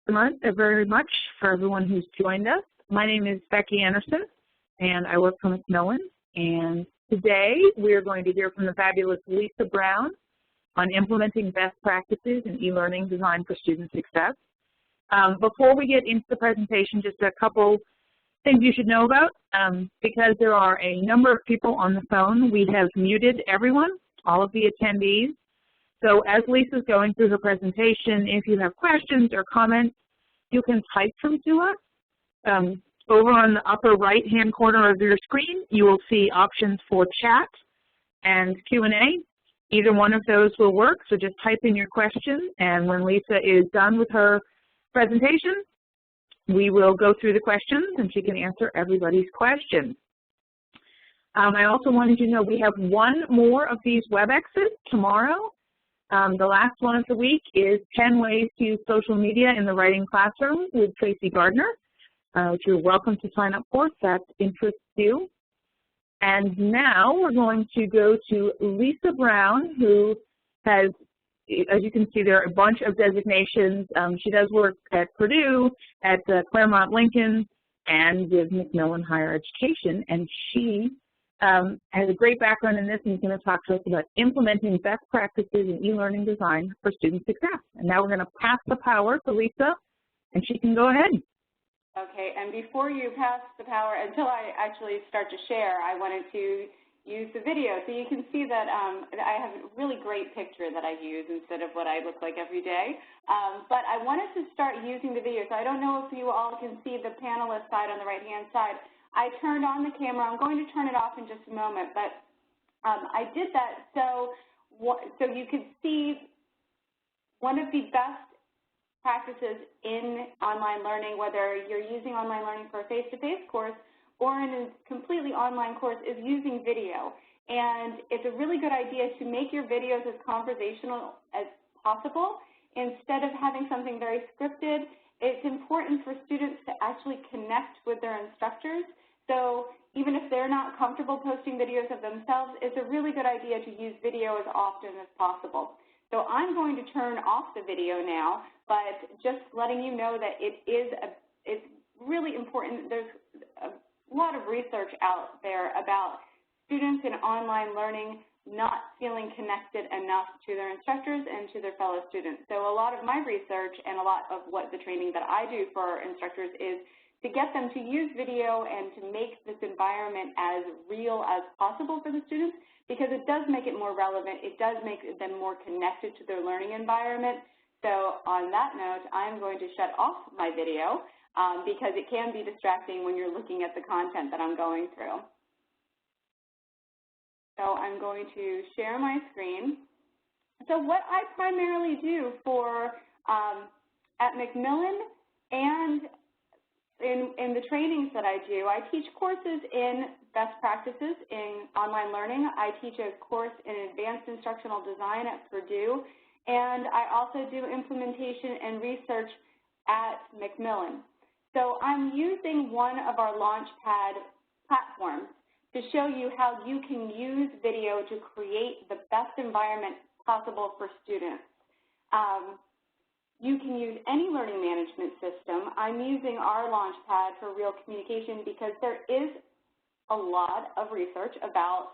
very much for everyone who's joined us. My name is Becky Anderson, and I work for Macmillan. And today we're going to hear from the fabulous Lisa Brown on implementing best practices in e-learning design for student success. Before we get into the presentation, just a couple things you should know about. Because there are a number of people on the phone, we have muted everyone, all of the attendees. So as Lisa's going through her presentation, if you have questions or comments, you can type them to us. Over on the upper right-hand corner of your screen, you will see options for chat and Q&A. Either one of those will work, so just type in your question, and when Lisa is done with her presentation, we will go through the questions, and she can answer everybody's questions. I also wanted you to know we have one more of these WebExes tomorrow. The last one of the week is 10 ways to use social media in the writing classroom with Tracy Gardner, which you're welcome to sign up for if that interests you. And now we're going to go to Lisa Brown, who has, as you can see, there are a bunch of designations. She does work at Purdue, at Claremont Lincoln, and with Macmillan Higher Education, and she has a great background in this, and is going to talk to us about implementing best practices in e-learning design for student success. And now we're going to pass the power to Lisa, and she can go ahead. Okay, and before you pass the power, until I actually start to share, I wanted to use the video. So you can see that I have a really great picture that I use instead of what I look like every day. But I wanted to start using the video. So I don't know if you all can see the panelist side on the right-hand side. I turned on the camera. I'm going to turn it off in just a moment, but I did that so you could see one of the best practices in online learning, whether you're using online learning for a face-to-face course or in a completely online course, is using video. And it's a really good idea to make your videos as conversational as possible. Instead of having something very scripted, it's important for students to actually connect with their instructors. So even if they're not comfortable posting videos of themselves, it's a really good idea to use video as often as possible. So I'm going to turn off the video now, but just letting you know that it's really important. There's a lot of research out there about students in online learning not feeling connected enough to their instructors and to their fellow students. So a lot of my research and a lot of what the training that I do for our instructors is to get them to use video and to make this environment as real as possible for the students, because it does make it more relevant. It does make them more connected to their learning environment. So on that note, I'm going to shut off my video because it can be distracting when you're looking at the content that I'm going through. So I'm going to share my screen. So what I primarily do for at Macmillan and in the trainings that I do, I teach courses in best practices in online learning. I teach a course in advanced instructional design at Purdue, and I also do implementation and research at Macmillan. So I'm using one of our Launchpad platforms to show you how you can use video to create the best environment possible for students. You can use any learning management system. I'm using our Launchpad for real communication because there is a lot of research about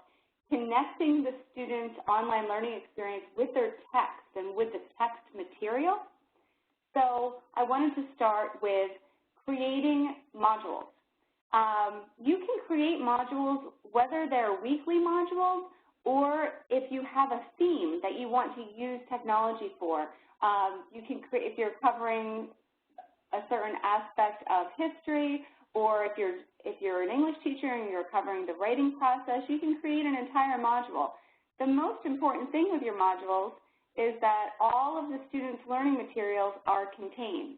connecting the student's online learning experience with their text and with the text material. So I wanted to start with creating modules. You can create modules whether they're weekly modules or if you have a theme that you want to use technology for. You can create, if you're covering a certain aspect of history, or if you're an English teacher and you're covering the writing process, you can create an entire module. The most important thing with your modules is that all of the students' learning materials are contained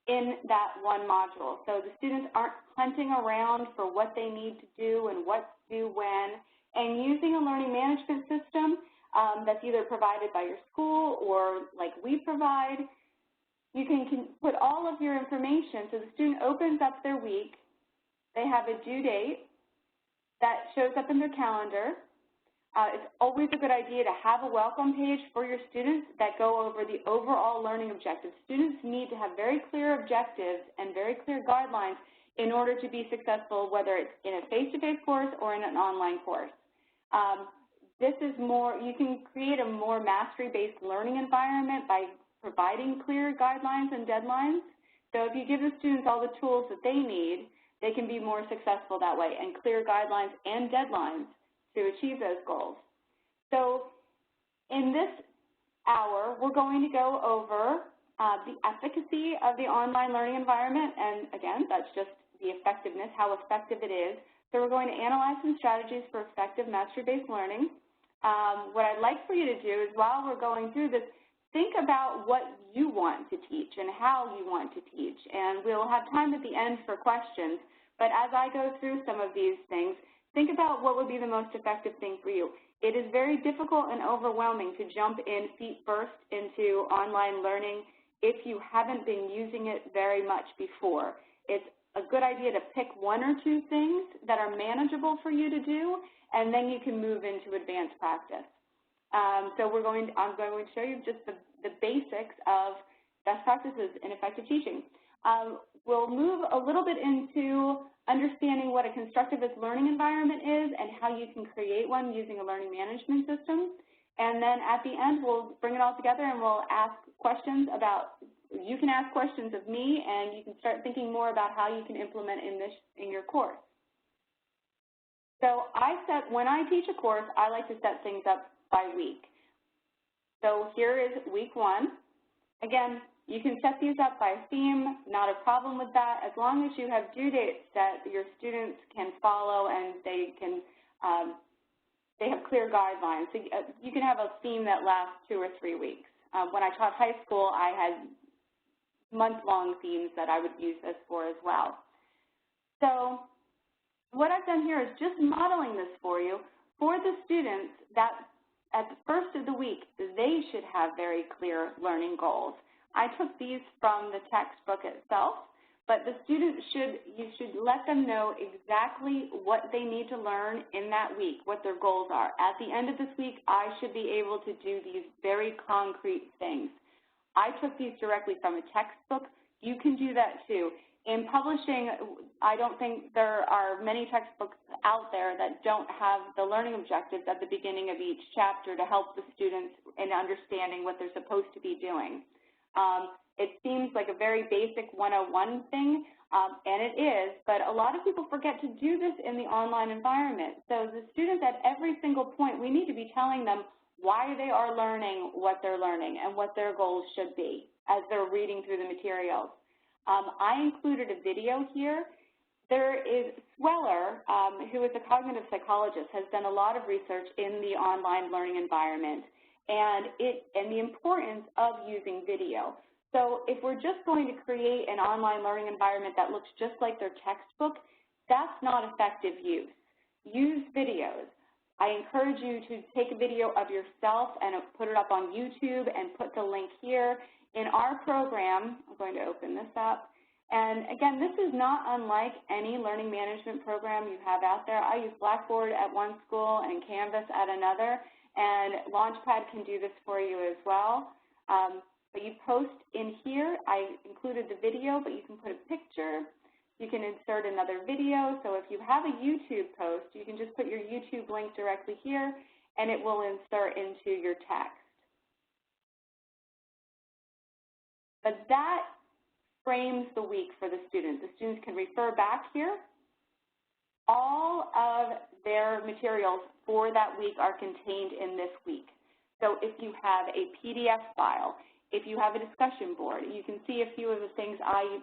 in that one module. So the students aren't hunting around for what they need to do and what to do when. And using a learning management system that's either provided by your school or like we provide, you can put all of your information. So the student opens up their week, they have a due date that shows up in their calendar. It's always a good idea to have a welcome page for your students that go over the overall learning objectives. Students need to have very clear objectives and very clear guidelines in order to be successful, whether it's in a face-to-face course or in an online course. This is more, you can create a more mastery-based learning environment by providing clear guidelines and deadlines. So if you give the students all the tools that they need, they can be more successful that way, and clear guidelines and deadlines to achieve those goals. So in this hour, we're going to go over the efficacy of the online learning environment, and again, that's just the effectiveness, how effective it is. So we're going to analyze some strategies for effective mastery-based learning. What I'd like for you to do is, while we're going through this, think about what you want to teach and how you want to teach, and we'll have time at the end for questions. But as I go through some of these things, think about what would be the most effective thing for you. It is very difficult and overwhelming to jump in feet first into online learning if you haven't been using it very much before. It's a good idea to pick one or two things that are manageable for you to do, and then you can move into advanced practice. So I'm going to show you just the basics of best practices in effective teaching. We'll move a little bit into understanding what a constructivist learning environment is and how you can create one using a learning management system. And then at the end, we'll bring it all together and we'll ask questions about, you can ask questions of me, and you can start thinking more about how you can implement in your course. So when I teach a course, I like to set things up by week. So here is week 1. Again, you can set these up by theme, not a problem with that, as long as you have due dates that your students can follow and they have clear guidelines. So you can have a theme that lasts 2 or 3 weeks. When I taught high school, I had month-long themes that I would use this for as well. So what I've done here is just modeling this for you. For the students, that at the first of the week, they should have very clear learning goals. I took these from the textbook itself, but the students you should let them know exactly what they need to learn in that week, what their goals are. At the end of this week, I should be able to do these very concrete things. I took these directly from a textbook. You can do that too. In publishing, I don't think there are many textbooks out there that don't have the learning objectives at the beginning of each chapter to help the students in understanding what they're supposed to be doing. It seems like a very basic 101 thing, and it is, but a lot of people forget to do this in the online environment. So the students at every single point, we need to be telling them why they are learning what they're learning and what their goals should be as they're reading through the materials. I included a video here. There is Sweller, who is a cognitive psychologist, has done a lot of research in the online learning environment and the importance of using video. So if we're just going to create an online learning environment that looks just like their textbook, that's not effective use. Use videos. I encourage you to take a video of yourself and put it up on YouTube and put the link here. In our program, I'm going to open this up, and again, this is not unlike any learning management program you have out there. I use Blackboard at one school and Canvas at another, and Launchpad can do this for you as well. But you post in here, I included the video, but you can put a picture. You can insert another video. So if you have a YouTube post, you can just put your YouTube link directly here, and it will insert into your text. But that frames the week for the students. The students can refer back here. All of their materials for that week are contained in this week. So if you have a PDF file, if you have a discussion board, you can see a few of the things I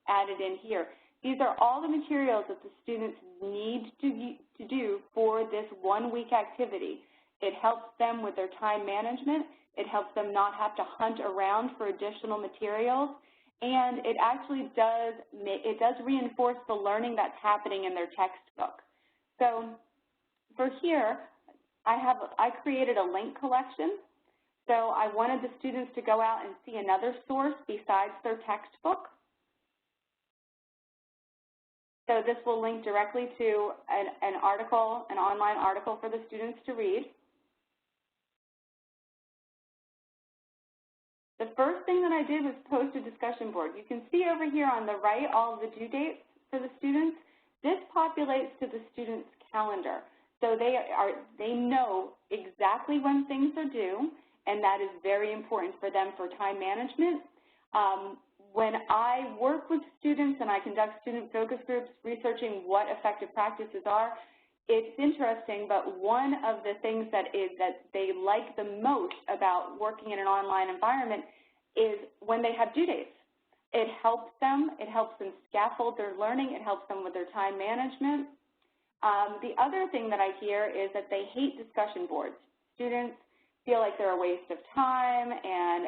added in here. These are all the materials that the students need to do for this 1 week activity. It helps them with their time management. It helps them not have to hunt around for additional materials. And it actually does reinforce the learning that's happening in their textbook. So for here, I created a link collection. So I wanted the students to go out and see another source besides their textbook. So this will link directly to an article, an online article for the students to read. The first thing that I did was post a discussion board. You can see over here on the right all of the due dates for the students. This populates to the student's calendar. So they know exactly when things are due, and that is very important for them for time management. When I work with students and I conduct student focus groups researching what effective practices are, it's interesting, but one of the things that they like the most about working in an online environment is when they have due dates. It helps them scaffold their learning, it helps them with their time management. The other thing that I hear is that they hate discussion boards. Students feel like they're a waste of time, and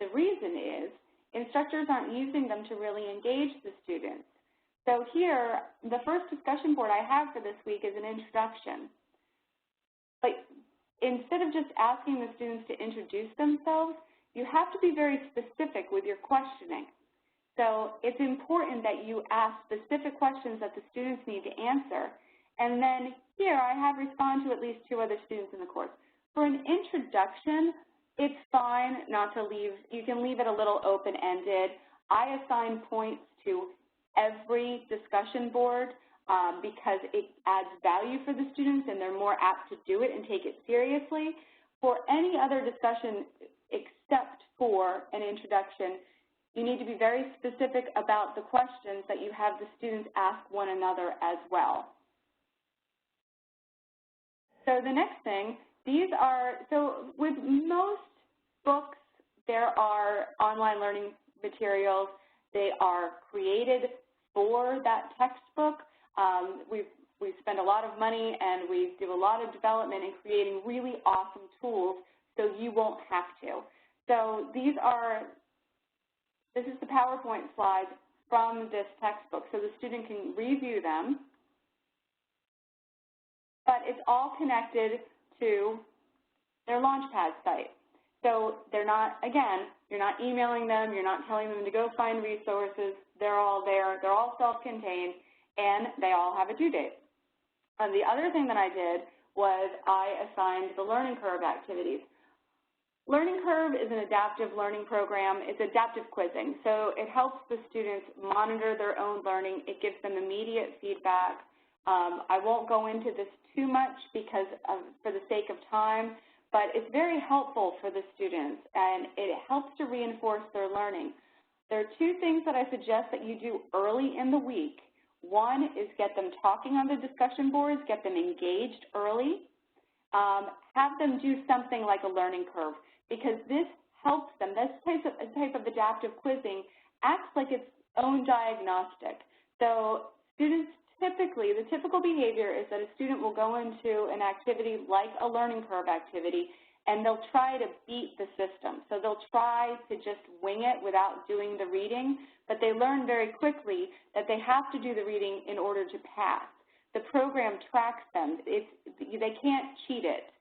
the reason is instructors aren't using them to really engage the students. So here, the first discussion board I have for this week is an introduction. But instead of just asking the students to introduce themselves, you have to be very specific with your questioning. So it's important that you ask specific questions that the students need to answer. And then here, I have respond to at least 2 other students in the course. For an introduction, it's fine not to leave. You can leave it a little open-ended. I assign points to every discussion board because it adds value for the students and they're more apt to do it and take it seriously. For any other discussion except for an introduction, you need to be very specific about the questions that you have the students ask one another as well. So the next thing, so with most books, there are online learning materials. They are created for that textbook. We spend a lot of money and we do a lot of development in creating really awesome tools so you won't have to. So this is the PowerPoint slides from this textbook so the student can review them. But it's all connected to their Launchpad site. So they're not, again, you're not emailing them, you're not telling them to go find resources. They're all there, they're all self-contained, and they all have a due date. And the other thing that I did was I assigned the learning curve activities. Learning Curve is an adaptive learning program. It's adaptive quizzing. So it helps the students monitor their own learning. It gives them immediate feedback. I won't go into this too much because for the sake of time, but it's very helpful for the students, and it helps to reinforce their learning. There are 2 things that I suggest that you do early in the week. One is get them talking on the discussion boards, get them engaged early. Have them do something like a learning curve, because this helps them. This type of adaptive quizzing acts like its own diagnostic. So students typically, the typical behavior is that a student will go into an activity like a learning curve activity, and they'll try to beat the system. So they'll try to just wing it without doing the reading, but they learn very quickly that they have to do the reading in order to pass. The program tracks them. They can't cheat it.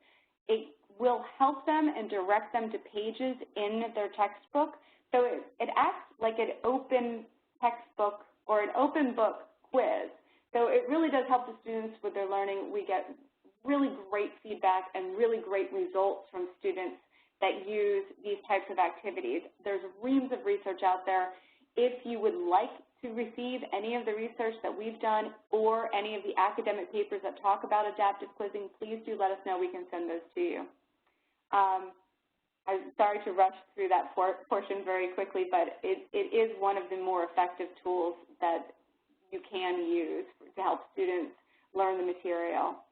It will help them and direct them to pages in their textbook. So it acts like an open textbook or an open book quiz. So it really does help the students with their learning. We get really great feedback and really great results from students that use these types of activities. There's reams of research out there. If you would like to receive any of the research that we've done or any of the academic papers that talk about adaptive quizzing, please do let us know. We can send those to you. I'm sorry to rush through that portion very quickly, but it is one of the more effective tools that you can use to help students learn the material.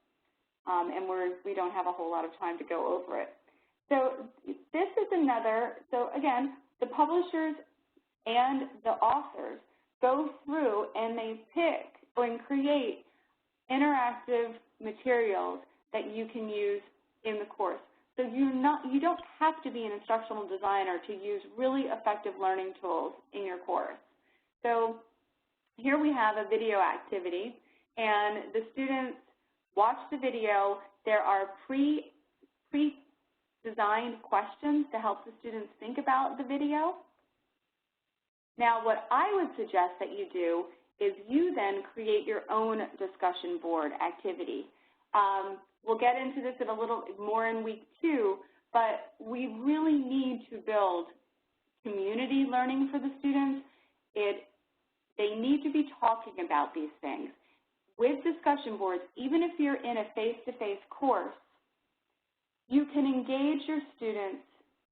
And we don't have a whole lot of time to go over it. So this is another, so again, the publishers and the authors go through and they pick and create interactive materials that you can use in the course. So you don't have to be an instructional designer to use really effective learning tools in your course. So here we have a video activity, and the students watch the video. There are pre-designed questions to help the students think about the video. Now, what I would suggest that you do is you then create your own discussion board activity. We'll get into this a little more in week 2, but we really need to build community learning for the students. They need to be talking about these things. With discussion boards, even if you're in a face-to-face course, you can engage your students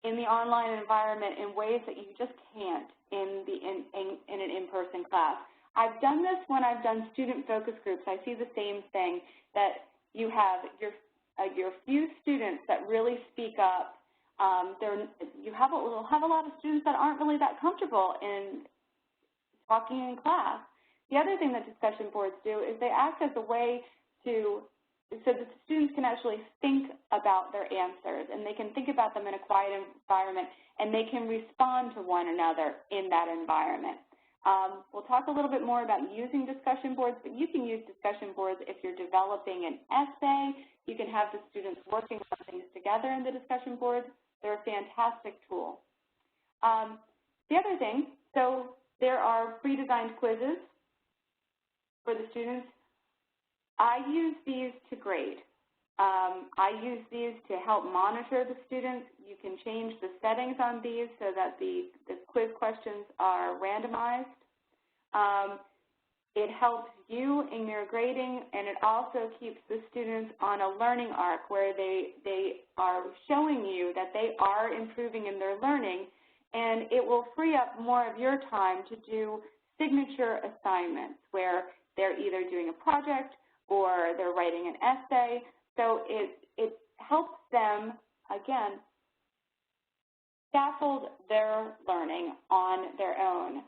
in the online environment in ways that you just can't in an in-person class. I've done this when I've done student focus groups. I see the same thing, that you have your few students that really speak up. You'll have a lot of students that aren't really that comfortable in talking in class. The other thing that discussion boards do is they act as a way so that the students can actually think about their answers, and they can think about them in a quiet environment, and they can respond to one another in that environment. We'll talk a little bit more about using discussion boards, but you can use discussion boards if you're developing an essay. You can have the students working on things together in the discussion boards. They're a fantastic tool. The other thing, so there are pre-designed quizzes for the students. I use these to grade. I use these to help monitor the students. You can change the settings on these so that the quiz questions are randomized. It helps you in your grading, and it also keeps the students on a learning arc where they are showing you that they are improving in their learning, and it will free up more of your time to do signature assignments where they're either doing a project or they're writing an essay. So it helps them, again, scaffold their learning on their own.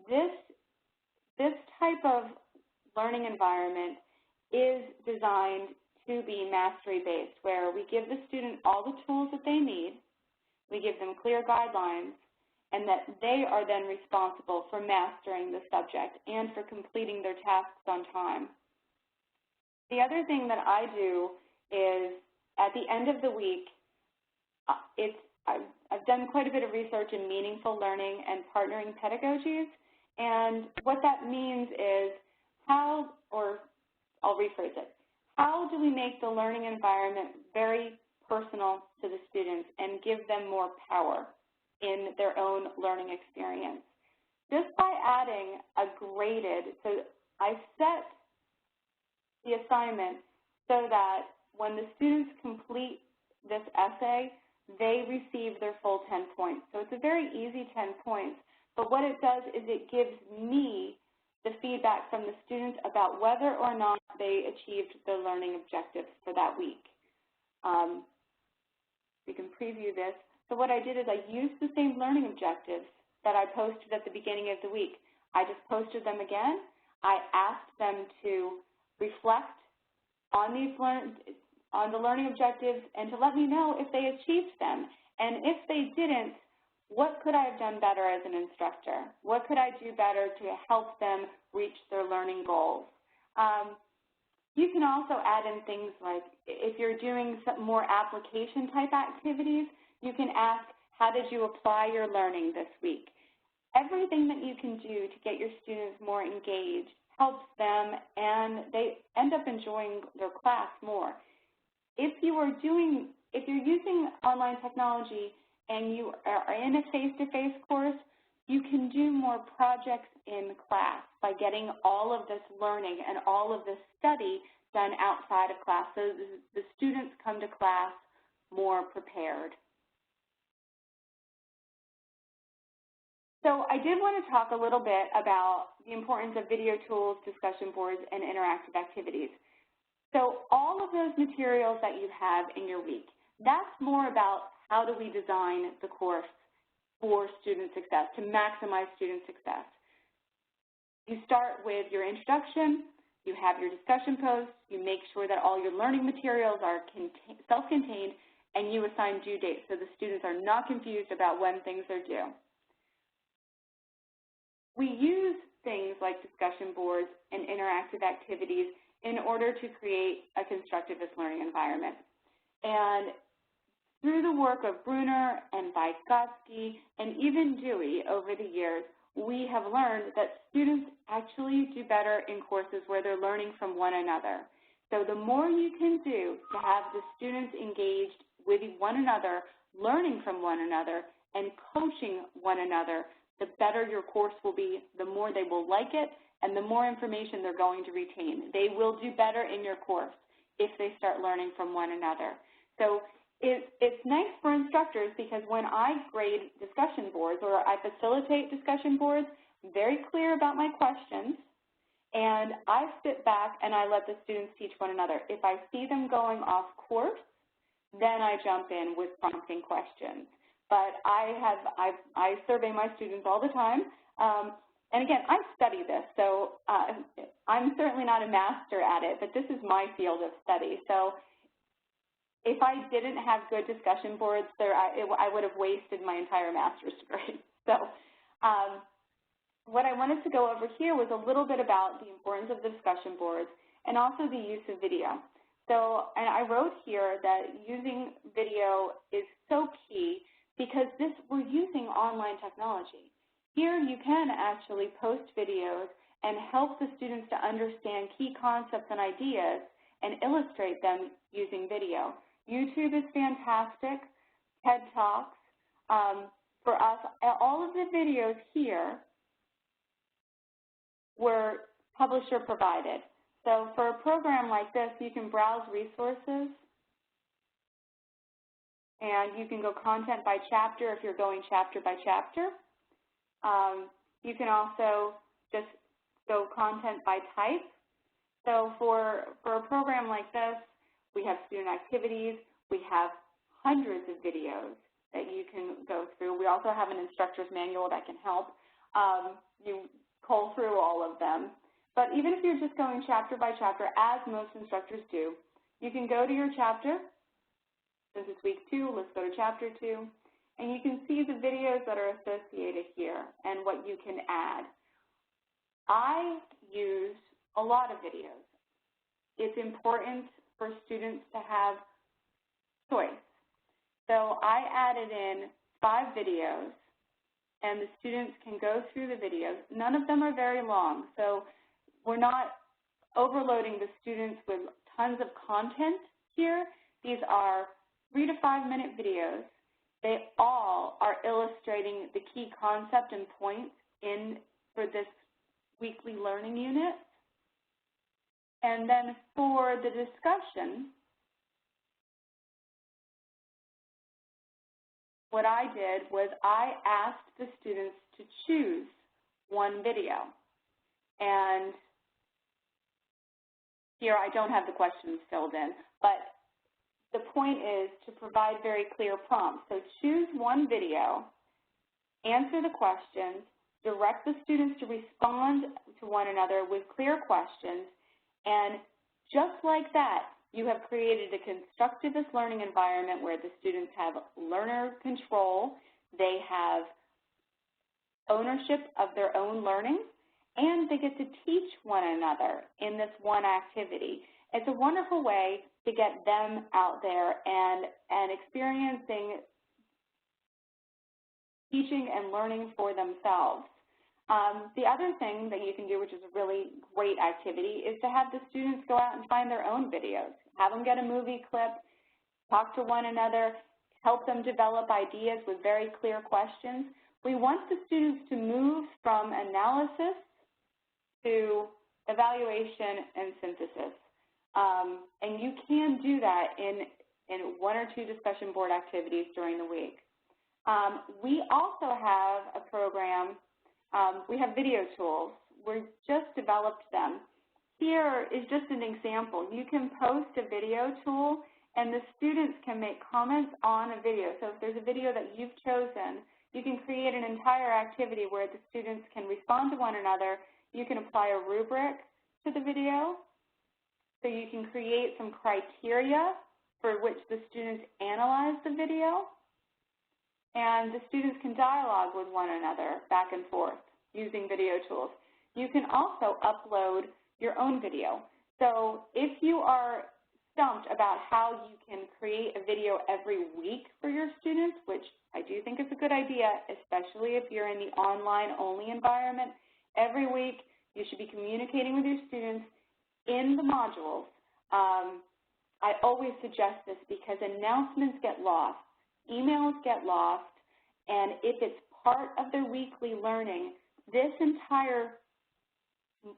This type of learning environment is designed to be mastery-based, where we give the student all the tools that they need, we give them clear guidelines, and that they are then responsible for mastering the subject and for completing their tasks on time. The other thing that I do is at the end of the week, I've done quite a bit of research in meaningful learning and partnering pedagogies, and what that means is I'll rephrase it. How do we make the learning environment very personal to the students and give them more power in their own learning experience? Just by adding a graded, so I set the assignment so that when the students complete this essay, they receive their full 10 points. So it's a very easy 10 points, but what it does is it gives me the feedback from the students about whether or not they achieved their learning objectives for that week. We can preview this. So what I did is I used the same learning objectives that I posted at the beginning of the week. I just posted them again. I asked them to reflect on the learning objectives and to let me know if they achieved them. And if they didn't, what could I have done better as an instructor? What could I do better to help them reach their learning goals? You can also add in things like, if you're doing some more application type activities, you can ask, how did you apply your learning this week? Everything that you can do to get your students more engaged helps them, and they end up enjoying their class more. If you're using online technology and you are in a face-to-face course, you can do more projects in class by getting all of this learning and all of this study done outside of class, so the students come to class more prepared. So I did want to talk a little bit about the importance of video tools, discussion boards, and interactive activities. So all of those materials that you have in your week, that's more about how do we design the course for student success, to maximize student success. You start with your introduction, you have your discussion posts, you make sure that all your learning materials are self-contained, and you assign due dates so the students are not confused about when things are due. We use things like discussion boards and interactive activities in order to create a constructivist learning environment. And through the work of Bruner and Vygotsky and even Dewey over the years, we have learned that students actually do better in courses where they're learning from one another. So the more you can do to have the students engaged with one another, learning from one another, and coaching one another, the better your course will be, the more they will like it, and the more information they're going to retain. They will do better in your course if they start learning from one another. So it's nice for instructors because when I grade discussion boards or I facilitate discussion boards, I'm very clear about my questions, and I sit back and I let the students teach one another. If I see them going off course, then I jump in with prompting questions. But I survey my students all the time. And again, I study this, so I'm certainly not a master at it, but this is my field of study. So if I didn't have good discussion boards, I would have wasted my entire master's degree. So what I wanted to go over here was a little bit about the importance of the discussion boards and also the use of video. So, and I wrote here that using video is so key because we're using online technology. Here you can actually post videos and help the students to understand key concepts and ideas and illustrate them using video. YouTube is fantastic, TED Talks. For us, all of the videos here were publisher provided. So for a program like this, you can browse resources, and you can go content by chapter if you're going chapter by chapter. You can also just go content by type. So for a program like this, we have student activities. We have hundreds of videos that you can go through. We also have an instructor's manual that can help you cull through all of them. But even if you're just going chapter by chapter, as most instructors do, you can go to your chapter. Since it's week 2, let's go to chapter 2. And you can see the videos that are associated here and what you can add. I use a lot of videos. It's important for students to have choice. So I added in 5 videos, and the students can go through the videos. None of them are very long, so we're not overloading the students with tons of content here. These are 3 to 5 minute videos. They all are illustrating the key concept and points for this weekly learning unit. And then for the discussion, what I did was I asked the students to choose one video. And here I don't have the questions filled in, but the point is to provide very clear prompts. So choose one video, answer the questions, direct the students to respond to one another with clear questions, and just like that, you have created a constructivist learning environment where the students have learner control, they have ownership of their own learning, and they get to teach one another in this one activity. It's a wonderful way to get them out there and experiencing teaching and learning for themselves. The other thing that you can do, which is a really great activity, is to have the students go out and find their own videos. Have them get a movie clip, talk to one another, help them develop ideas with very clear questions. We want the students to move from analysis to evaluation and synthesis. And you can do that in 1 or 2 discussion board activities during the week. We also have a program, we have video tools. We just developed them. Here is just an example. You can post a video tool and the students can make comments on a video. So if there's a video that you've chosen, you can create an entire activity where the students can respond to one another. You can apply a rubric to the video. So you can create some criteria for which the students analyze the video. And the students can dialogue with one another back and forth using video tools. You can also upload your own video. So if you are stumped about how you can create a video every week for your students, which I do think is a good idea, especially if you're in the online-only environment, every week you should be communicating with your students in the modules I always suggest this because announcements get lost, emails get lost, and if it's part of their weekly learning, this entire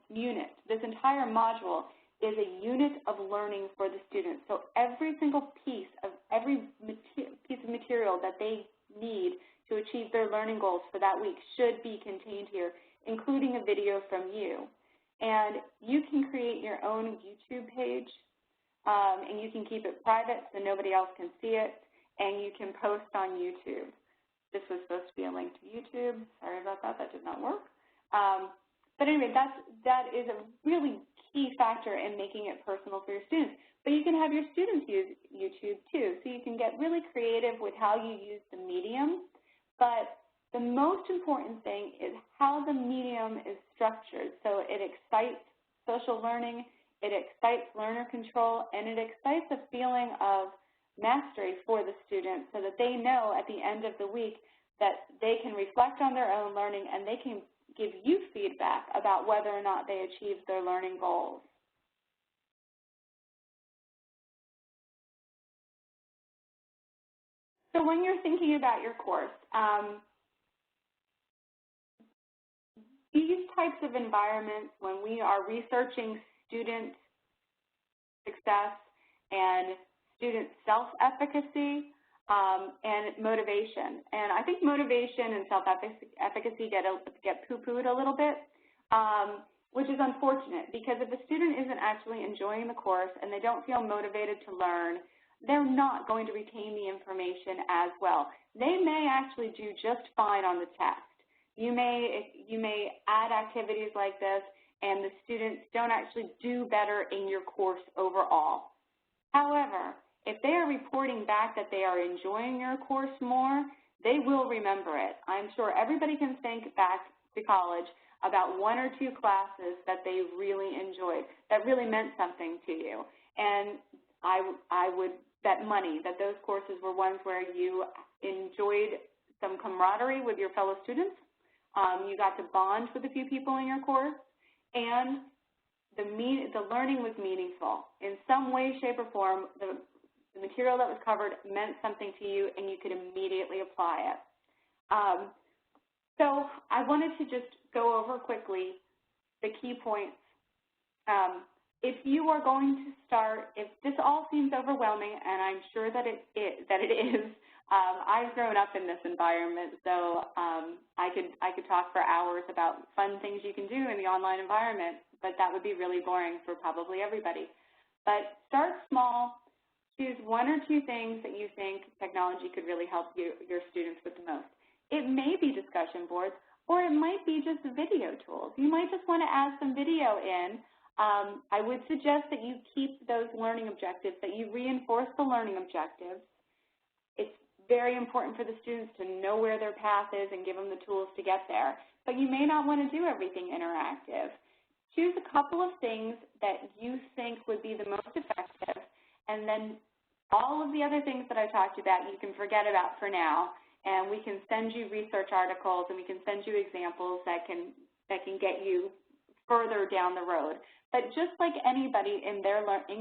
unit, this entire module is a unit of learning for the students. So every single piece of material that they need to achieve their learning goals for that week should be contained here, including a video from you. And you can create your own YouTube page, and you can keep it private so nobody else can see it, and you can post on YouTube. This was supposed to be a link to YouTube. Sorry about that. That did not work. But anyway, that is a really key factor in making it personal for your students. But you can have your students use YouTube too, so you can get really creative with how you use the medium. But the most important thing is how the medium is structured. So it excites social learning, it excites learner control, and it excites a feeling of mastery for the students so that they know at the end of the week that they can reflect on their own learning and they can give you feedback about whether or not they achieved their learning goals. So when you're thinking about your course, these types of environments, when we are researching student success and student self-efficacy and motivation. And I think motivation and self-efficacy get poo-pooed a little bit, which is unfortunate because if a student isn't actually enjoying the course and they don't feel motivated to learn, they're not going to retain the information as well. They may actually do just fine on the test. You may add activities like this and the students don't actually do better in your course overall. However, if they are reporting back that they are enjoying your course more, they will remember it. I'm sure everybody can think back to college about one or two classes that they really enjoyed, that really meant something to you. And I would bet money that those courses were ones where you enjoyed some camaraderie with your fellow students, you got to bond with a few people in your course, and the learning was meaningful. In some way, shape, or form, the material that was covered meant something to you and you could immediately apply it. So I wanted to just go over quickly the key points. If you are going to start, if this all seems overwhelming, and I'm sure that it is, I've grown up in this environment, so I could talk for hours about fun things you can do in the online environment, but that would be really boring for probably everybody. But start small. Choose one or two things that you think technology could really help your students with the most. It may be discussion boards, or it might be just video tools. You might just want to add some video in. I would suggest that you keep those learning objectives, that you reinforce the learning objectives. It's very important for the students to know where their path is and give them the tools to get there. But you may not want to do everything interactive. Choose a couple of things that you think would be the most effective, and then all of the other things that I talked about you can forget about for now, and we can send you research articles and we can send you examples that can get you further down the road. But just like anybody in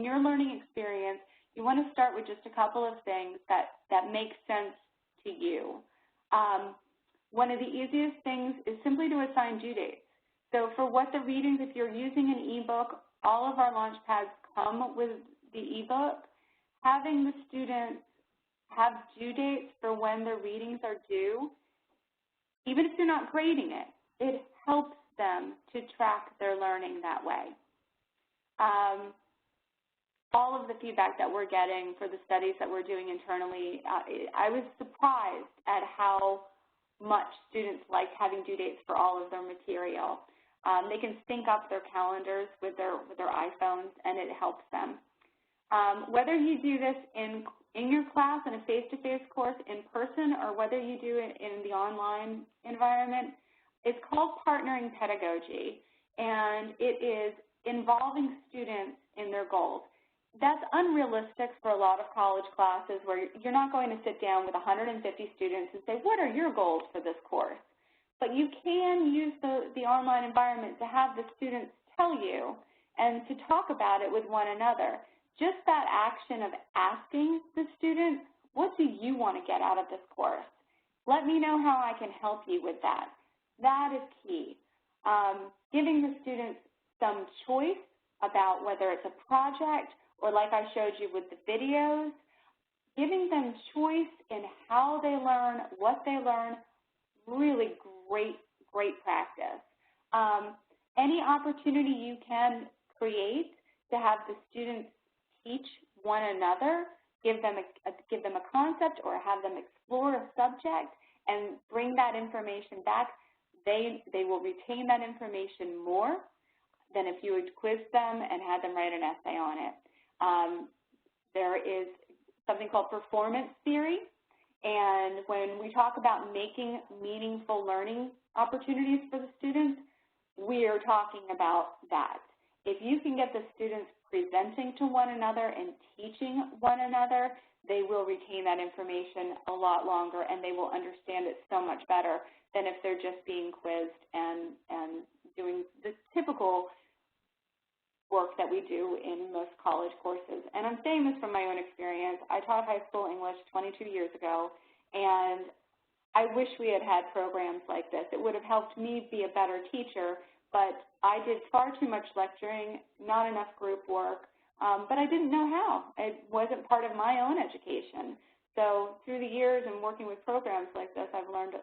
your learning experience, you want to start with just a couple of things that make sense to you. One of the easiest things is simply to assign due dates. So for what the readings, if you're using an ebook, all of our launch pads come with the ebook. Having the students have due dates for when their readings are due, even if you're not grading it, it helps them to track their learning that way. All of the feedback that we're getting for the studies that we're doing internally, I was surprised at how much students like having due dates for all of their material. They can sync up their calendars with their iPhones, and it helps them. Whether you do this in your class in a face-to-face course in person or whether you do it in the online environment, it's called partnering pedagogy, and it is involving students in their goals. That's unrealistic for a lot of college classes where you're not going to sit down with 150 students and say, what are your goals for this course? But you can use the online environment to have the students tell you and to talk about it with one another. just that action of asking the student, what do you want to get out of this course? Let me know how I can help you with that. That is key. Giving the students some choice about whether it's a project or, like I showed you with the videos, giving them choice in how they learn, what they learn, really great practice. Any opportunity you can create to have the students teach one another, give them a concept or have them explore a subject and bring that information back, they will retain that information more than if you had quizzed them and had them write an essay on it. There is something called performance theory, and when we talk about making meaningful learning opportunities for the students, we are talking about that. If you can get the students presenting to one another and teaching one another, they will retain that information a lot longer and they will understand it so much better than if they're just being quizzed and doing the typical work that we do in most college courses. And I'm saying this from my own experience. I taught high school English 22 years ago, and I wish we had had programs like this. It would have helped me be a better teacher, but I did far too much lecturing, not enough group work, but I didn't know how. It wasn't part of my own education. So through the years and working with programs like this, I've learned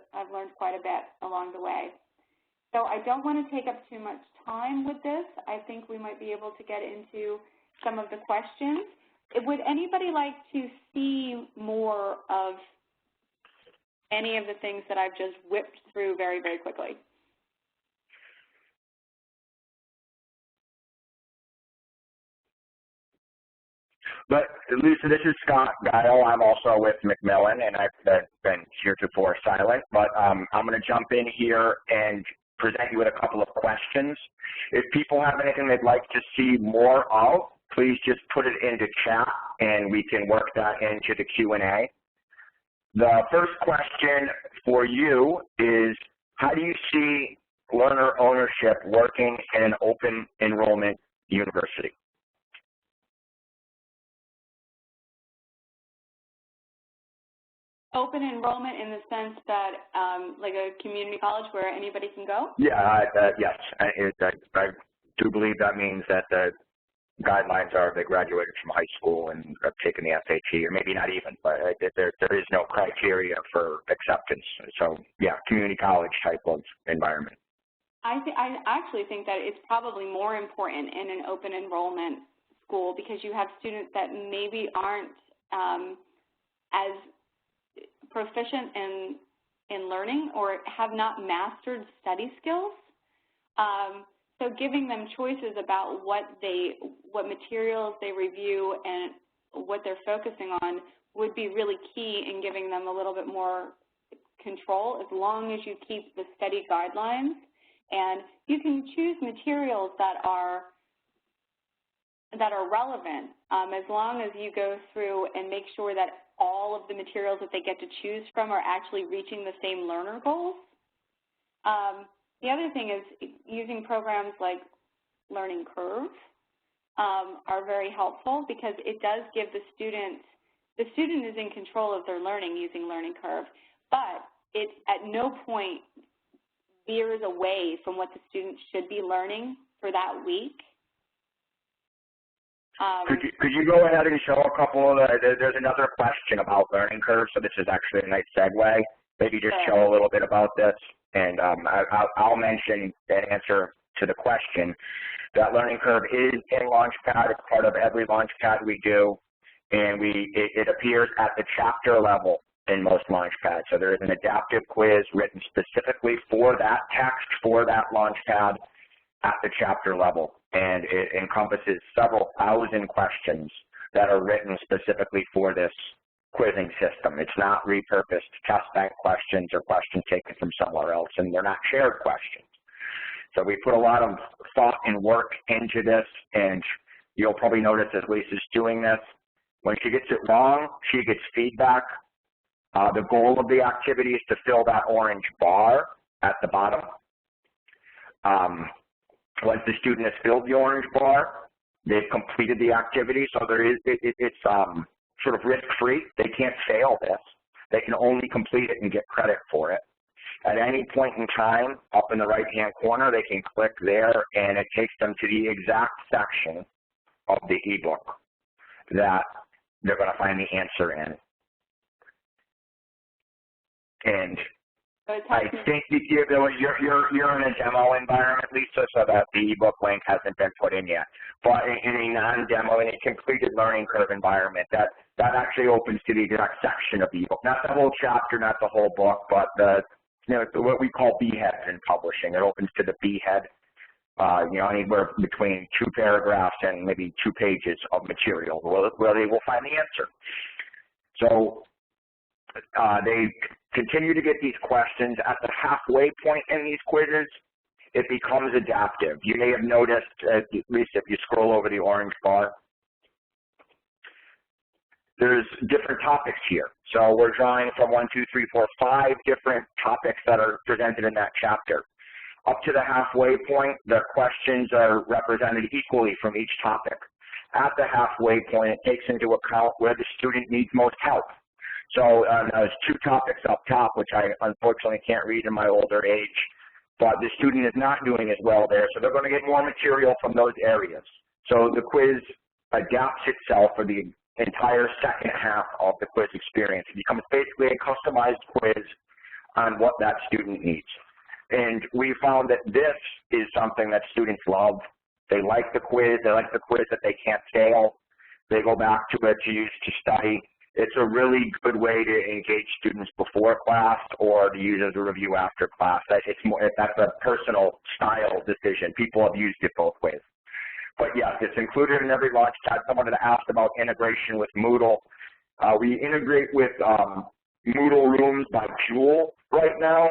quite a bit along the way. So I don't want to take up too much time with this. I think we might be able to get into some of the questions. Would anybody like to see more of any of the things that I've just whipped through very, very quickly? But Lisa, this is Scott Guile. I'm also with Macmillan, and I've been heretofore silent. But I'm going to jump in here and present you with a couple of questions. If people have anything they'd like to see more of, please just put it into chat, and we can work that into the Q&A. The first question for you is, how do you see learner ownership working in an open enrollment university? Open enrollment in the sense that, like a community college where anybody can go? Yeah, yes. I do believe that means that the guidelines are they graduated from high school and have taken the SAT, or maybe not even, but there is no criteria for acceptance. So, yeah, community college type of environment. I actually think that it's probably more important in an open enrollment school because you have students that maybe aren't as proficient in learning or have not mastered study skills. So giving them choices about what materials they review and what they're focusing on would be really key in giving them a little bit more control, as long as you keep the study guidelines. And you can choose materials that are relevant, as long as you go through and make sure that all of the materials that they get to choose from are actually reaching the same learner goals. The other thing is using programs like Learning Curve are very helpful because it does give the student is in control of their learning using Learning Curve, but it at no point veers away from what the student should be learning for that week. Could you go ahead and show a couple of there's another question about Learning Curve, so this is actually a nice segue. Maybe just show a little bit about this, and I'll mention an answer to the question. That Learning Curve is in Launchpad. It's part of every Launchpad we do, and it appears at the chapter level in most Launchpads. So there is an adaptive quiz written specifically for that text, for that Launchpad at the chapter level, and it encompasses several thousand questions that are written specifically for this quizzing system. It's not repurposed test bank questions or questions taken from somewhere else, and they're not shared questions. So we put a lot of thought and work into this, and you'll probably notice as Lisa's doing this, when she gets it wrong, she gets feedback. The goal of the activity is to fill that orange bar at the bottom. Once the student has filled the orange bar, they've completed the activity, so it's sort of risk-free. They can't fail this. They can only complete it and get credit for it. At any point in time, up in the right-hand corner, they can click there, and it takes them to the exact section of the ebook that they're going to find the answer in. And I think you're in a demo environment, Lisa, so that the ebook link hasn't been put in yet. But in a non-demo, in a completed learning curve environment, that actually opens to the exact section of the ebook. Not the whole chapter, not the whole book, but what we call B-heads in publishing. It opens to the B-head, anywhere between 2 paragraphs and maybe 2 pages of material where they will find the answer. So they continue to get these questions. At the halfway point in these quizzes, it becomes adaptive. You may have noticed, at least if you scroll over the orange bar, there's different topics here. So we're drawing from 1, 2, 3, 4, 5 different topics that are presented in that chapter. Up to the halfway point, the questions are represented equally from each topic. At the halfway point, it takes into account where the student needs most help. So there's 2 topics up top, which I unfortunately can't read in my older age, but the student is not doing as well there, so they're going to get more material from those areas. So the quiz adapts itself for the entire second half of the quiz experience. It becomes basically a customized quiz on what that student needs. And we found that this is something that students love. They like the quiz. They like the quiz that they can't fail. They go back to it to use to study. It's a really good way to engage students before class or to use as a review after class. That's a personal style decision. People have used it both ways. But yes, it's included in every Launchpad. Someone had asked about integration with Moodle. We integrate with Moodle Rooms by Jewel right now.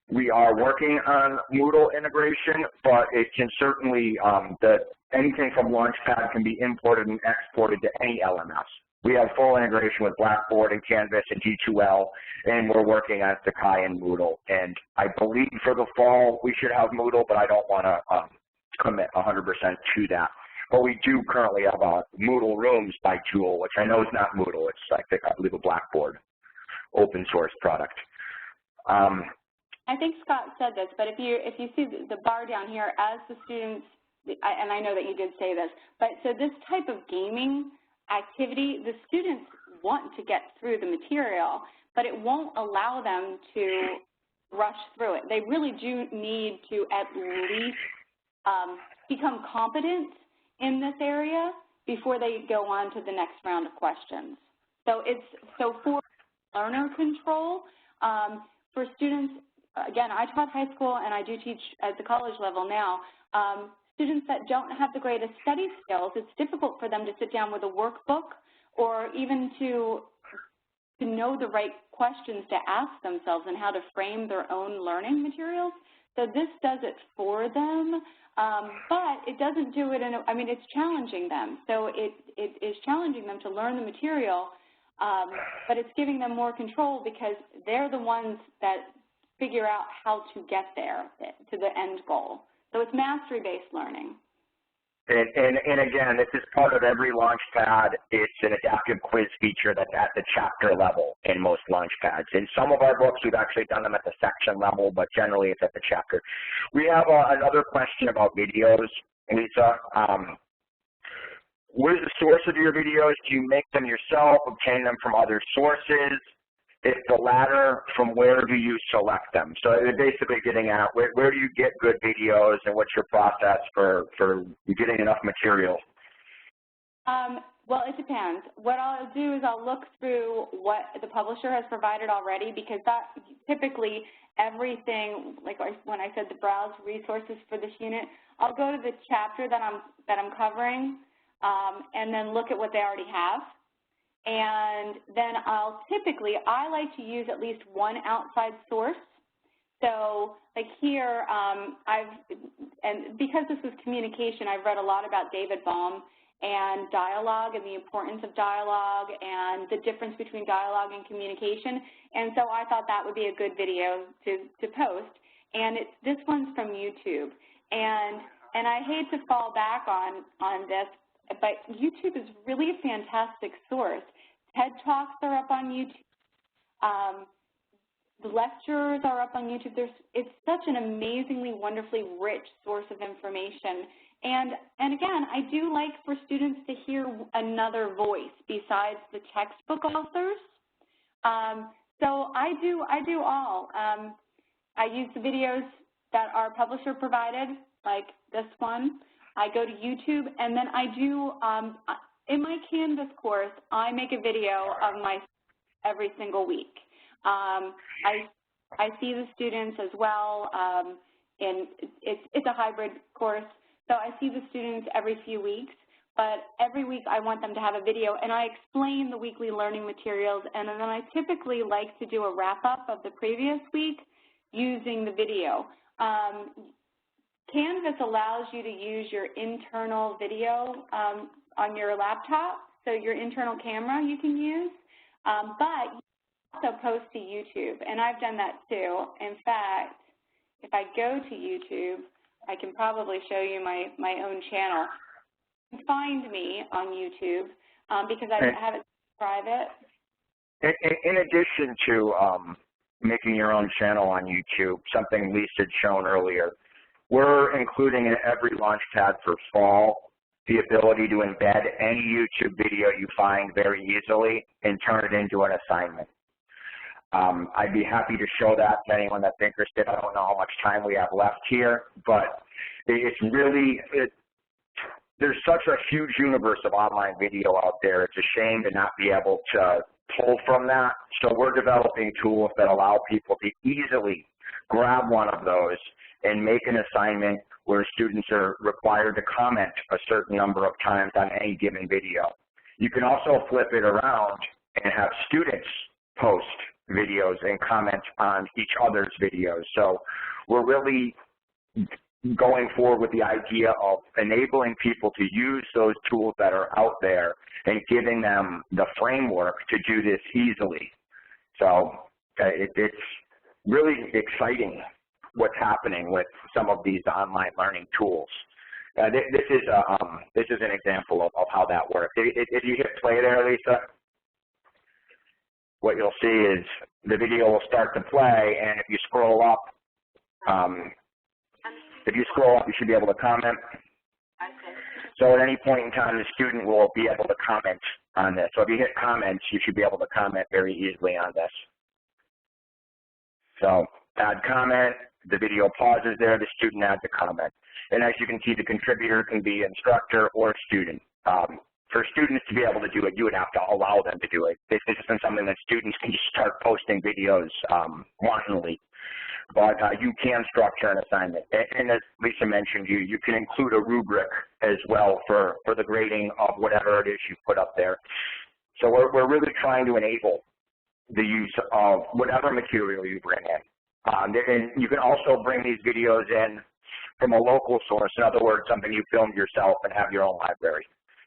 We are working on Moodle integration, but it can certainly, anything from Launchpad can be imported and exported to any LMS. We have full integration with Blackboard and Canvas and D2L, and we're working on Sakai and Moodle. And I believe for the fall we should have Moodle, but I don't want to commit 100% to that. But we do currently have Moodle Rooms by Jewel, which I know is not Moodle. It's, I believe, a Blackboard open source product. I think Scott said this, but if you see the bar down here, as the students, and I know that you did say this, but so this type of gaming activity, the students want to get through the material, but it won't allow them to rush through it. They really do need to at least become competent in this area before they go on to the next round of questions. So for learner control, for students, again, I taught high school and I do teach at the college level now. Students that don't have the greatest study skills, it's difficult for them to sit down with a workbook or even to know the right questions to ask themselves and how to frame their own learning materials. So this does it for them, but it doesn't do it it's challenging them. So it is challenging them to learn the material, but it's giving them more control because they're the ones that figure out how to get there to the end goal. So it's mastery-based learning. And again, this is part of every Launchpad. It's an adaptive quiz feature that's at the chapter level in most Launchpads. In some of our books, we've actually done them at the section level, but generally it's at the chapter. We have another question about videos, Lisa. What is the source of your videos? Do you make them yourself, obtain them from other sources? If the latter, from where do you select them? So they're basically getting at where do you get good videos and what's your process for getting enough material? Well, it depends. What I'll do is I'll look through what the publisher has provided already, because that typically everything, like when I said the browse resources for this unit, I'll go to the chapter that I'm covering and then look at what they already have. And then I like to use at least one outside source. So like here, and because this is communication, I've read a lot about David Baum and dialogue and the importance of dialogue and the difference between dialogue and communication. And so I thought that would be a good video to post. And this one's from YouTube. And I hate to fall back on this, but YouTube is really a fantastic source. TED Talks are up on YouTube. The lectures are up on YouTube. It's such an amazingly, wonderfully rich source of information. And again, I do like for students to hear another voice besides the textbook authors. So I do all. I use the videos that our publisher provided, like this one. I go to YouTube, and then I do, in my Canvas course, I make a video of my every single week. I see the students as well, and it's a hybrid course, so I see the students every few weeks, but every week I want them to have a video, and I explain the weekly learning materials, and then I typically like to do a wrap-up of the previous week using the video. Canvas allows you to use your internal video on your laptop, so your internal camera you can use, but you also post to YouTube, and I've done that too. In fact, if I go to YouTube, I can probably show you my own channel. You can find me on YouTube because I have it private. In addition to making your own channel on YouTube, something Lisa had shown earlier, we're including in every Launchpad for fall the ability to embed any YouTube video you find very easily and turn it into an assignment. I'd be happy to show that to anyone that's interested. I don't know how much time we have left here, but it's really, there's such a huge universe of online video out there. It's a shame to not be able to pull from that. So we're developing tools that allow people to easily grab one of those and make an assignment where students are required to comment a certain number of times on any given video. You can also flip it around and have students post videos and comment on each other's videos. So we're really going forward with the idea of enabling people to use those tools that are out there and giving them the framework to do this easily. So it's really exciting what's happening with some of these online learning tools. This is an example of how that works. If you hit play there, Lisa, what you'll see is the video will start to play, and if you scroll up, you should be able to comment. So at any point in time, the student will be able to comment on this. So if you hit comments, you should be able to comment very easily on this. So add comment, the video pauses there, the student adds a comment. And as you can see, the contributor can be instructor or student. For students to be able to do it, you would have to allow them to do it. This isn't something that students can just start posting videos wantonly. But you can structure an assignment. And as Lisa mentioned, you can include a rubric as well for the grading of whatever it is you put up there. So we're really trying to enable the use of whatever material you bring in. And you can also bring these videos in from a local source, in other words, something you filmed yourself and have your own library.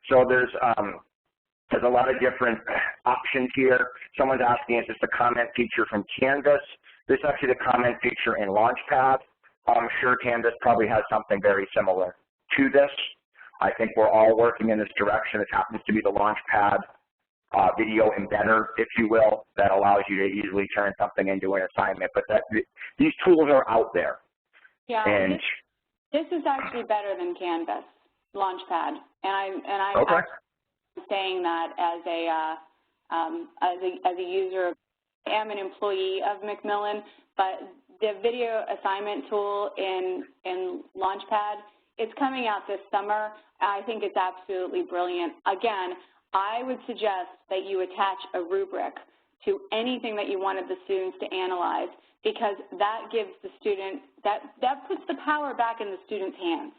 So there's a lot of different options here. Someone's asking, is this the comment feature from Canvas? This is actually the comment feature in Launchpad. I'm sure Canvas probably has something very similar to this. I think we're all working in this direction. It happens to be the Launchpad video embedder, if you will, that allows you to easily turn something into an assignment. But these tools are out there. Yeah, and this is actually better than Canvas, Launchpad, and I'm okay. saying that as a user. I am an employee of Macmillan, but the video assignment tool in Launchpad, it's coming out this summer. I think it's absolutely brilliant. Again, I would suggest that you attach a rubric to anything that you wanted the students to analyze, because that gives the student, that puts the power back in the student's hands,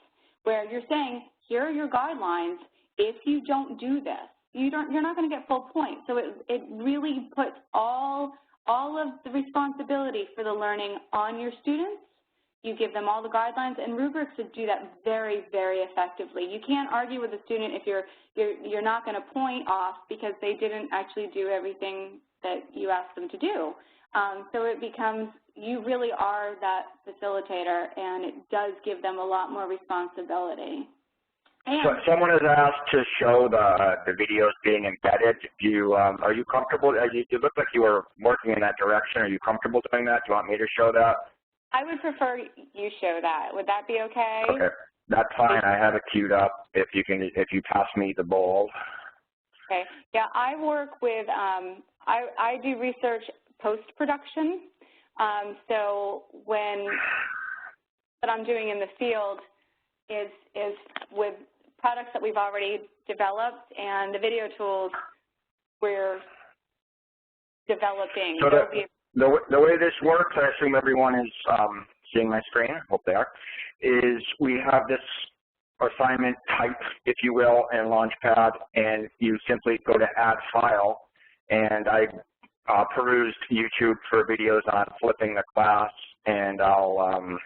where you're saying, here are your guidelines. If you don't do this, you're not going to get full points. So it really puts all of the responsibility for the learning on your students. You give them all the guidelines, and rubrics would do that very, very effectively. You can't argue with a student if you're not going to point off because they didn't actually do everything that you asked them to do. So it becomes, you really are that facilitator, and it does give them a lot more responsibility. So someone has asked to show the videos being embedded. Are you comfortable? You look like you were working in that direction. Are you comfortable doing that? Do you want me to show that? I would prefer you show that. Would that be okay? Okay, that's fine. I have it queued up. If you pass me the bowl. Okay. Yeah, I work with. I do research post-production. So what I'm doing in the field is with products that we've already developed and the video tools we're developing. So the way this works, I assume everyone is seeing my screen, hope they are, is we have this assignment type, if you will, in Launchpad, and you simply go to Add File, and I perused YouTube for videos on flipping the class, and I'll, of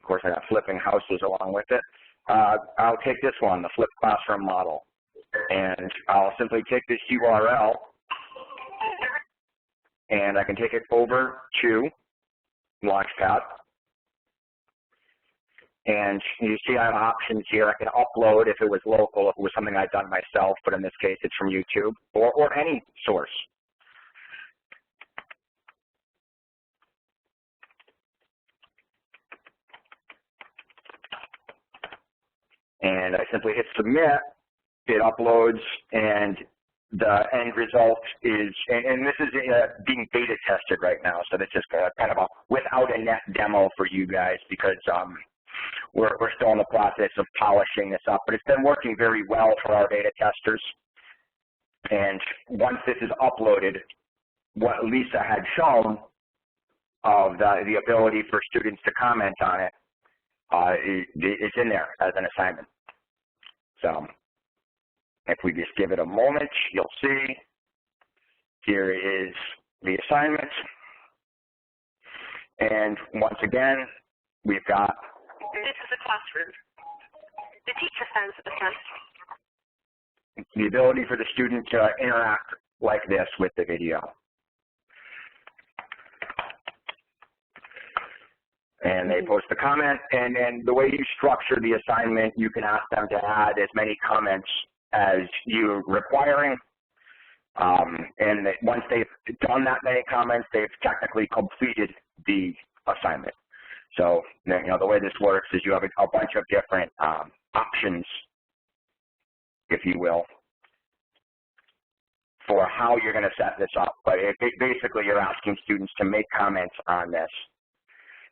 course, I got flipping houses along with it. I'll take this one, the flipped classroom model, and I'll simply take this URL, and I can take it over to Launchpad. And you see I have options here. I can upload if it was local, if it was something I'd done myself, but in this case it's from YouTube or any source. And I simply hit submit, it uploads, and the end result is, and this is being beta tested right now, so this is kind of a without a net demo for you guys because we're still in the process of polishing this up, but it's been working very well for our beta testers. And once this is uploaded, what Lisa had shown of the ability for students to comment on it, it's in there as an assignment. So if we just give it a moment, you'll see here is the assignment. And once again, we've got this is a classroom. The teacher sends the test. The ability for the student to interact like this with the video. And they post a comment, and the way you structure the assignment, you can ask them to add as many comments as you're requiring. And once they've done that many comments, they've technically completed the assignment. So, you know, the way this works is you have a bunch of different options, if you will, for how you're going to set this up. But basically, you're asking students to make comments on this.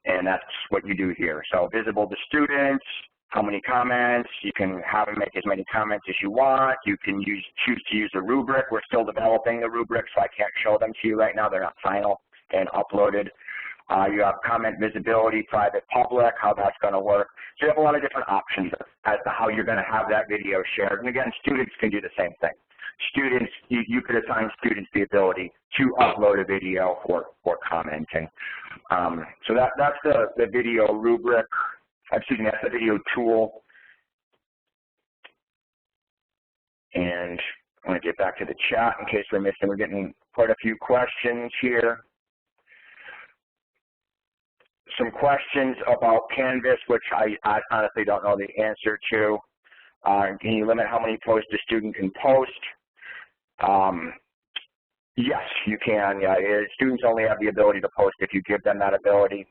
And that's what you do here. So visible to students, how many comments, you can have them make as many comments as you want. You can choose to use a rubric. We're still developing the rubric, so I can't show them to you right now. They're not final and uploaded. You have comment visibility, private, public, how that's going to work. So you have a lot of different options as to how you're going to have that video shared. And again, students can do the same thing. Students, you could assign students the ability to upload a video for commenting. So that's the video rubric, excuse me, that's the video tool. And I'm going to get back to the chat in case we're getting quite a few questions here. Some questions about Canvas, which I honestly don't know the answer to. Can you limit how many posts a student can post? Yes, you can. Yeah, students only have the ability to post if you give them that ability.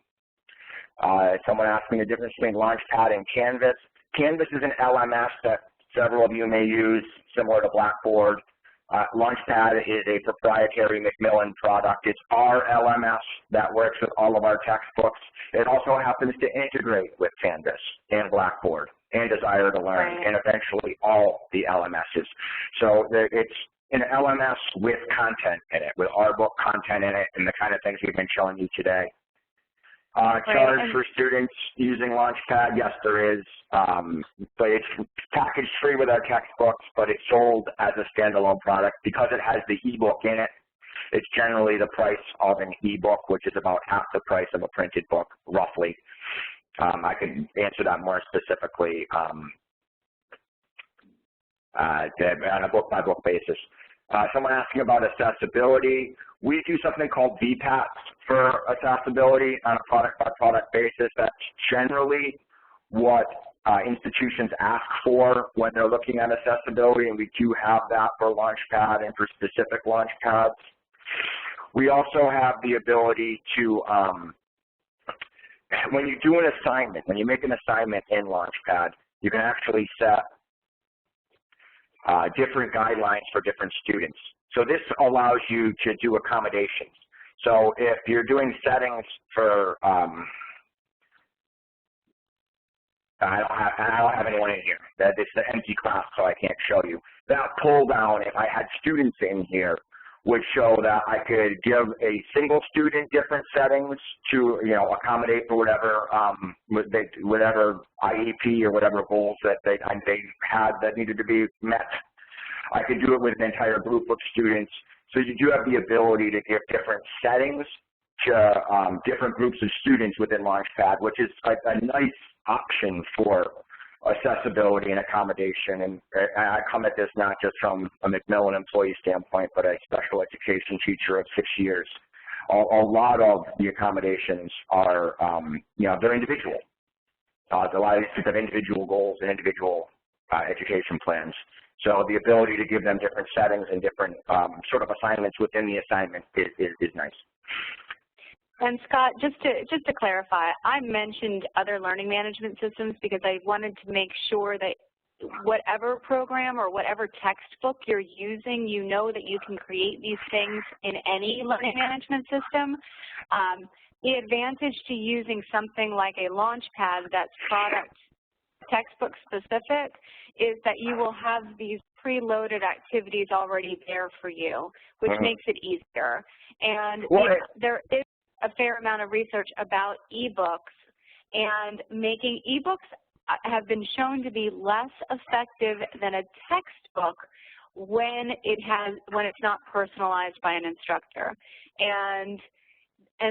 Someone asking the difference between Launchpad and Canvas. Canvas is an LMS that several of you may use, similar to Blackboard. Launchpad is a proprietary Macmillan product. It's our LMS that works with all of our textbooks. It also happens to integrate with Canvas and Blackboard and Desire to Learn, and eventually all the LMSs. So it's an LMS with content in it, with our book content in it, and the kind of things we've been showing you today. Charge for students using Launchpad, yes, there is. But it's packaged free with our textbooks, but it's sold as a standalone product because it has the ebook in it. It's generally the price of an ebook, which is about half the price of a printed book, roughly. I can answer that more specifically on a book-by-book basis. Someone asking about accessibility. We do something called VPATs for accessibility on a product-by-product basis. That's generally what institutions ask for when they're looking at accessibility, and we do have that for Launchpad and for specific Launchpads. We also have the ability to, when you do an assignment, when you make an assignment in Launchpad, you can actually set different guidelines for different students. So this allows you to do accommodations. So if you're doing settings for, I don't have anyone in here. It's the empty class, so I can't show you. That pull down, if I had students in here, would show that I could give a single student different settings to, accommodate for whatever whatever IEP or whatever goals that they had that needed to be met. I could do it with an entire group of students. So you do have the ability to give different settings to different groups of students within Launchpad, which is a nice option for accessibility and accommodation. And I come at this not just from a Macmillan employee standpoint, but a special education teacher of 6 years. A lot of the accommodations are, they're individual. A lot of these kids have individual goals and individual education plans. So the ability to give them different settings and different sort of assignments within the assignment is nice. And Scott, just to clarify, I mentioned other learning management systems because I wanted to make sure that whatever program or whatever textbook you're using, you know that you can create these things in any learning management system. The advantage to using something like a Launchpad that's product textbook specific is that you will have these preloaded activities already there for you, which makes it easier. And there is a fair amount of research about ebooks, and making ebooks have been shown to be less effective than a textbook when it's not personalized by an instructor. And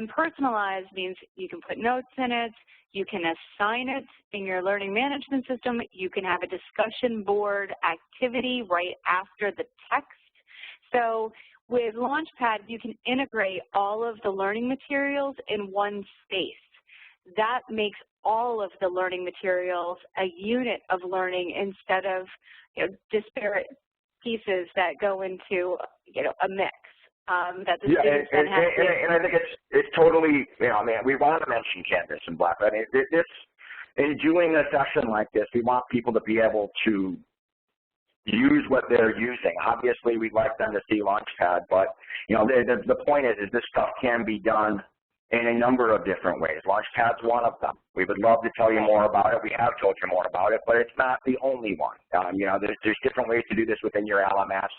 personalized means you can put notes in it, you can assign it in your learning management system, you can have a discussion board activity right after the text. So with Launchpad, you can integrate all of the learning materials in one space. That makes all of the learning materials a unit of learning instead of disparate pieces that go into a mix. That the students then have to. And I think it's totally, we want to mention Canvas and Black. I mean, in doing a session like this, we want people to be able to use what they're using. Obviously, we'd like them to see Launchpad, but the point is this stuff can be done in a number of different ways. Launchpad's one of them. We would love to tell you more about it. We have told you more about it, but it's not the only one. There's different ways to do this within your LMS.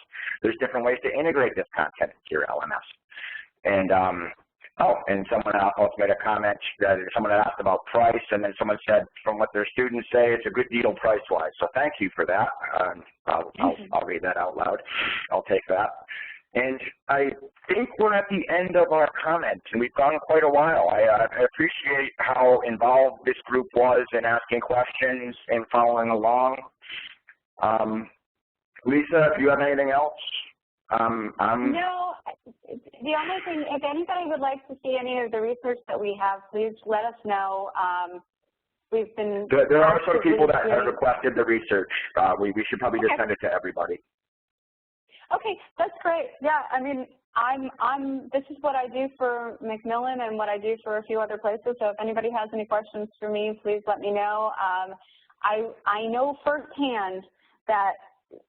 There's different ways to integrate this content into your LMS. And and someone else made a comment that someone had asked about price, and then someone said, from what their students say, it's a good deal price-wise. So thank you for that. I'll read that out loud. I'll take that. And I think we're at the end of our comments, and we've gone quite a while. I appreciate how involved this group was in asking questions and following along. Lisa, if you have anything else? No, the only thing, if anybody would like to see any of the research that we have, please let us know. We've been there are some people that have requested the research. We should probably just send it to everybody. Okay, that's great. Yeah, I mean, this is what I do for Macmillan and what I do for a few other places. So if anybody has any questions for me, please let me know. I know firsthand that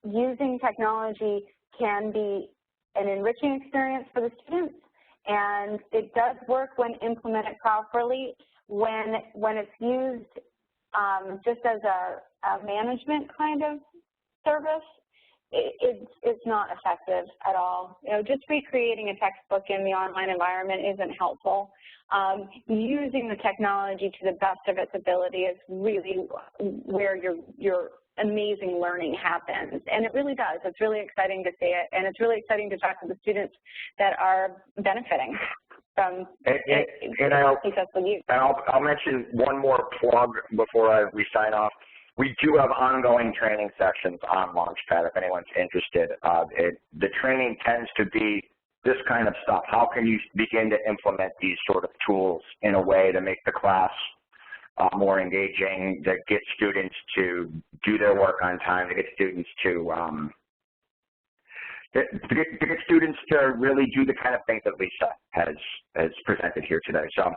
using technology can be an enriching experience for the students, and it does work when implemented properly. When it's used just as a management kind of service, it's not effective at all. Just recreating a textbook in the online environment isn't helpful. Using the technology to the best of its ability is really where your amazing learning happens, and it really does. It's really exciting to see it, and it's really exciting to talk to the students that are benefiting from successful use. And I'll mention one more plug before we sign off. We do have ongoing training sessions on Launchpad if anyone's interested. The training tends to be this kind of stuff. How can you begin to implement these sort of tools in a way to make the class more engaging, that get students to do their work on time, to get students to get students to really do the kind of things that Lisa has presented here today. So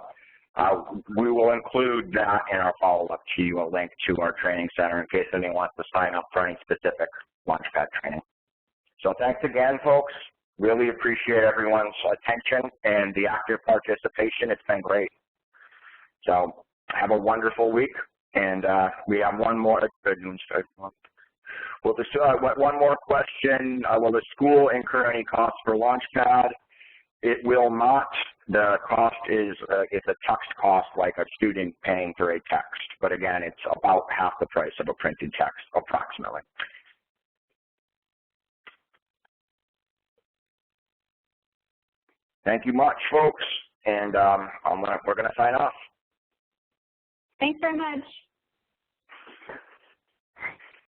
we will include that in our follow-up to you, a link to our training center in case anyone wants to sign up for any specific Launchpad training. So thanks again, folks. Really appreciate everyone's attention and the active participation. It's been great. So have a wonderful week. And we have one more. Well, one more question. Will the school incur any costs for Launchpad? It will not. The cost is it's a text cost, like a student paying for a text. But again, it's about half the price of a printed text, approximately. Thank you much, folks. And we're going to sign off. Thanks very much.